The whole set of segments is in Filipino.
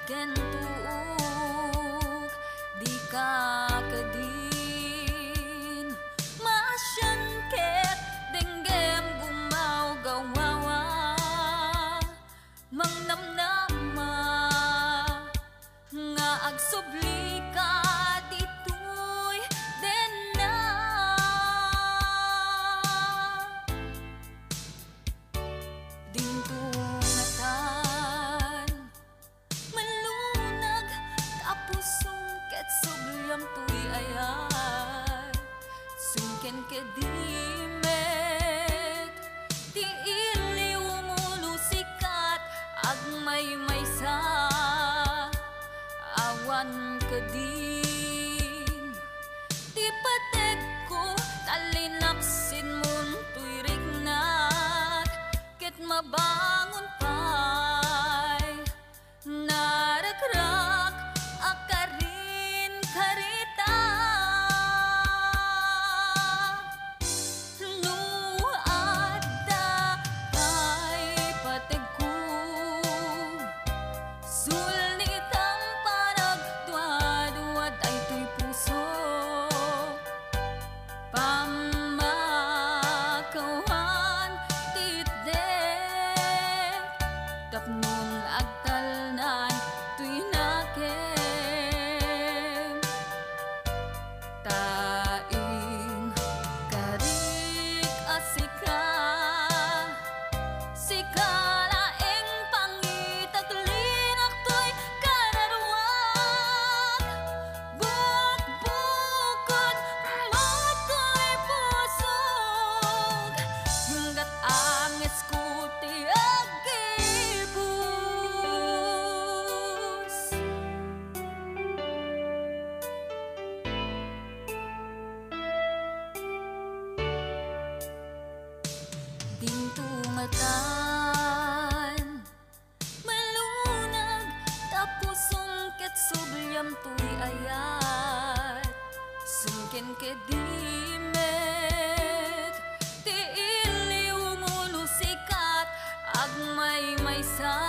ken tuug di ka kadin masyan ket denggem gumaw gawawa mangnamnama nga agsubli ka ditoy denna dingtungatan malunag tapusong ket subyam tuy ayat sungken kedimet ti iliw muno sikat agmay maysa awan kedin ti patek ko talinaksin mun tuy rignat ket mabangon pay naragrak akarin karita no adda pay patek ko sulnitam panagduad-duad ay tuy puso pamakawan titdek tapnon agtalnan tuy nakem taing karik asika sikalaeng pangitaglinak tuy kararwag bukbukod matoy pusog hinggat anges ko ti agibus dingtungatan malunag tapusong ket subyam tuy ayat sungken kedimet ti iliw muno sikat agmay maysa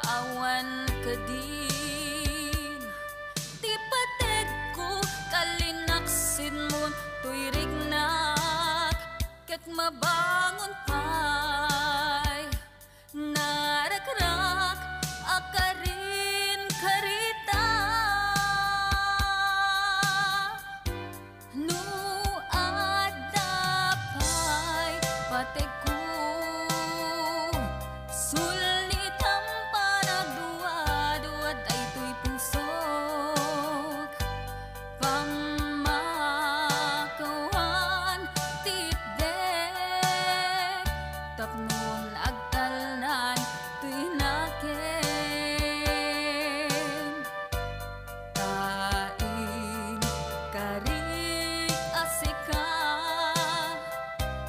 awan kedin ti patek ko kalinaksin mun tuy rignat ket mabangon pay naragrak akarin karita no adda pay patek ko sulnitam panagduad-duad ay tuy pusok pamakawan titdek tapnon agtalnan tuy nakem taing karik asika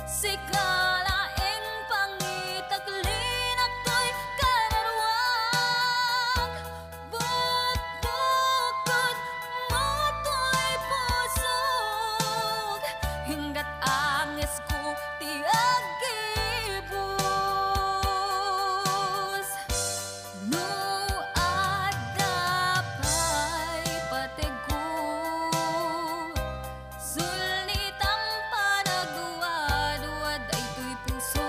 sikalaeng pangitaglinak tuy kararwag bukbukod matoy pusog hinggat anges ko ti agibus no adda pay patek ko sulnitam panagduad-duad ay tuy puso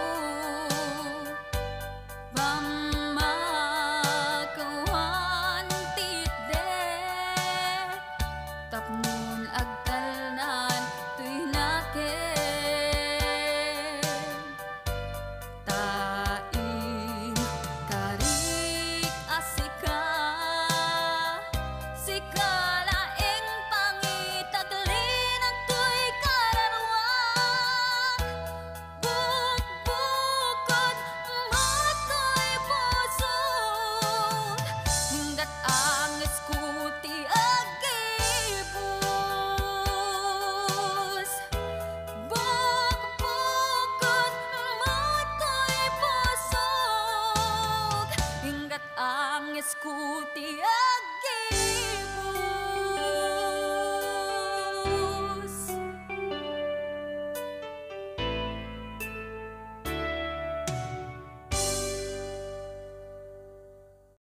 pamakawan titdek tapnon agtalnan tuy nakem taing karik asika sikalaeng pangitaglinak tuy kararwag bukbukod matoy pusog hinggat anges ko ti agibus bukbukod matoy pusog hinggat anges ko ti agibus